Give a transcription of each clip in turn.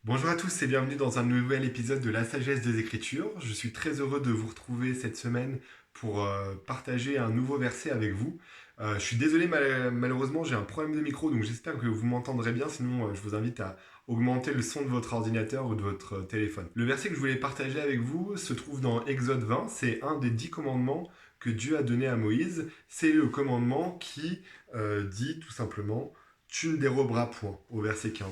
Bonjour à tous et bienvenue dans un nouvel épisode de La Sagesse des Écritures. Je suis très heureux de vous retrouver cette semaine pour partager un nouveau verset avec vous. Je suis désolé, malheureusement j'ai un problème de micro, donc j'espère que vous m'entendrez bien, sinon je vous invite à augmenter le son de votre ordinateur ou de votre téléphone. Le verset que je voulais partager avec vous se trouve dans Exode 20, c'est un des 10 commandements que Dieu a donné à Moïse. C'est le commandement qui dit tout simplement « Tu ne déroberas point » au verset 15.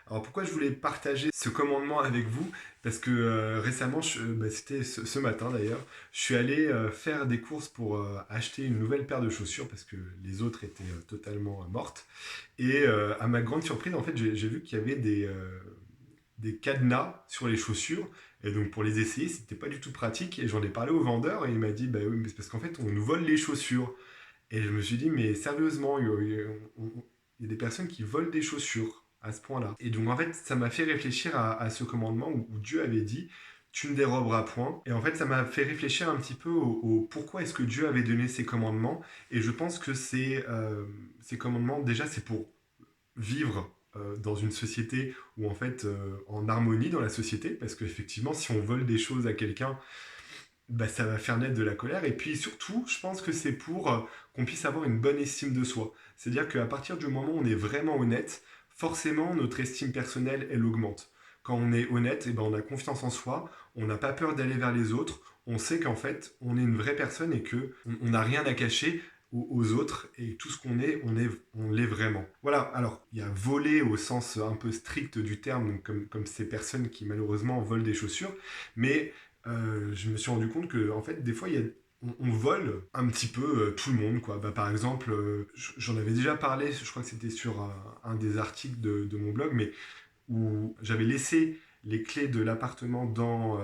Alors pourquoi je voulais partager ce commandement avec vous? Parce que récemment, c'était ce matin d'ailleurs, je suis allé faire des courses pour acheter une nouvelle paire de chaussures parce que les autres étaient totalement mortes. Et à ma grande surprise, en fait, j'ai vu qu'il y avait des cadenas sur les chaussures. Et donc pour les essayer, c'était pas du tout pratique. Et j'en ai parlé au vendeur et il m'a dit, bah oui, mais c'est parce qu'en fait, on nous vole les chaussures. Et je me suis dit, mais sérieusement, il y a des personnes qui volent des chaussures à ce point-là. Et donc en fait, ça m'a fait réfléchir à ce commandement où Dieu avait dit, tu ne déroberas point. Et en fait, ça m'a fait réfléchir un petit peu au pourquoi est-ce que Dieu avait donné ces commandements. Et je pense que ces commandements, déjà, c'est pour vivre dans une société où en fait, en harmonie dans la société, parce qu'effectivement, si on vole des choses à quelqu'un, bah, ça va faire naître de la colère. Et puis surtout, je pense que c'est pour qu'on puisse avoir une bonne estime de soi. C'est-à-dire qu'à partir du moment où on est vraiment honnête, forcément, notre estime personnelle, elle augmente. Quand on est honnête, eh ben, on a confiance en soi, on n'a pas peur d'aller vers les autres, on sait qu'en fait, on est une vraie personne et que on n'a rien à cacher aux autres et tout ce qu'on est, on l'est vraiment. Voilà, alors il y a voler au sens un peu strict du terme, donc comme ces personnes qui malheureusement volent des chaussures, mais je me suis rendu compte que en fait des fois on vole un petit peu tout le monde quoi. Bah, par exemple, j'en avais déjà parlé, je crois que c'était sur un des articles de mon blog, mais où j'avais laissé les clés de l'appartement dans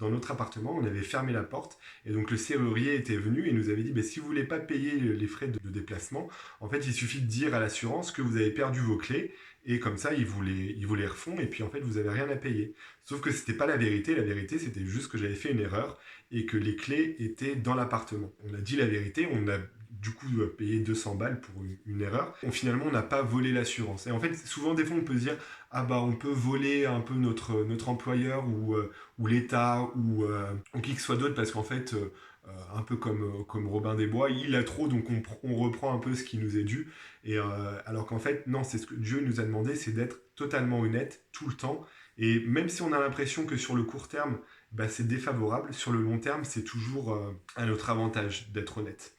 notre appartement, on avait fermé la porte, et donc le serrurier était venu et nous avait dit, bah, si vous voulez pas payer les frais de déplacement, en fait il suffit de dire à l'assurance que vous avez perdu vos clés, et comme ça ils vous les refont, et puis en fait vous avez rien à payer. Sauf que c'était pas la vérité c'était juste que j'avais fait une erreur, et que les clés étaient dans l'appartement. On a dit la vérité, on a du coup payé 200 balles pour une erreur. Finalement, on n'a pas volé l'assurance. Et en fait, souvent, des fois, on peut se dire, ah bah on peut voler un peu notre employeur ou l'État ou qui que ce soit d'autre parce qu'en fait, un peu comme Robin des Bois, il a trop donc on reprend un peu ce qui nous est dû. Et alors qu'en fait, non, c'est ce que Dieu nous a demandé, c'est d'être totalement honnête tout le temps. Et même si on a l'impression que sur le court terme, bah, c'est défavorable, sur le long terme, c'est toujours à notre avantage d'être honnête.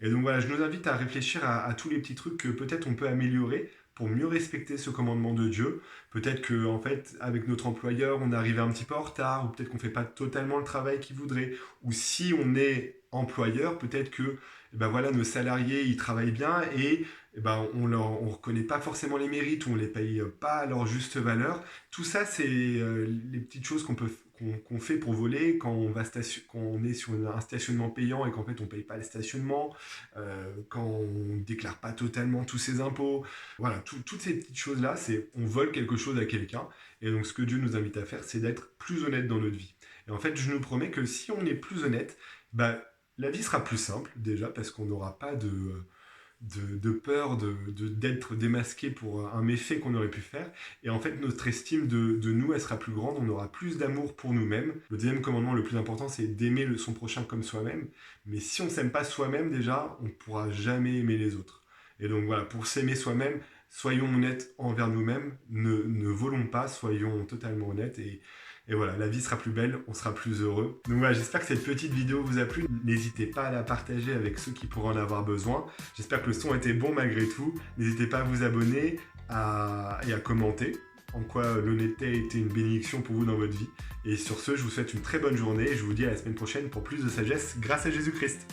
Et donc voilà, je nous invite à réfléchir à tous les petits trucs que peut-être on peut améliorer pour mieux respecter ce commandement de Dieu. Peut-être que en fait, avec notre employeur, on est arrivé un petit peu en retard, ou peut-être qu'on ne fait pas totalement le travail qu'il voudrait. Ou si on est employeur, peut-être que ben voilà, nos salariés ils travaillent bien et ben, on reconnaît pas forcément les mérites, ou on les paye pas à leur juste valeur. Tout ça, c'est les petites choses qu'on fait pour voler quand on est sur un stationnement payant et qu'en fait on paye pas le stationnement, quand on déclare pas totalement tous ses impôts. Voilà, toutes ces petites choses-là, c'est on vole quelque chose à quelqu'un. Et donc ce que Dieu nous invite à faire, c'est d'être plus honnête dans notre vie. Et en fait, je nous promets que si on est plus honnête, bah, la vie sera plus simple déjà parce qu'on n'aura pas de peur d'être démasqué pour un méfait qu'on aurait pu faire. Et en fait, notre estime de nous, elle sera plus grande, on aura plus d'amour pour nous-mêmes. Le deuxième commandement le plus important, c'est d'aimer son prochain comme soi-même. Mais si on ne s'aime pas soi-même déjà, on ne pourra jamais aimer les autres. Et donc voilà, pour s'aimer soi-même, soyons honnêtes envers nous-mêmes, ne volons pas, soyons totalement honnêtes et voilà, la vie sera plus belle, on sera plus heureux. Donc voilà, j'espère que cette petite vidéo vous a plu. N'hésitez pas à la partager avec ceux qui pourraient en avoir besoin. J'espère que le son était bon malgré tout. N'hésitez pas à vous abonner et à commenter en quoi l'honnêteté a été une bénédiction pour vous dans votre vie. Et sur ce, je vous souhaite une très bonne journée et je vous dis à la semaine prochaine pour plus de sagesse grâce à Jésus-Christ.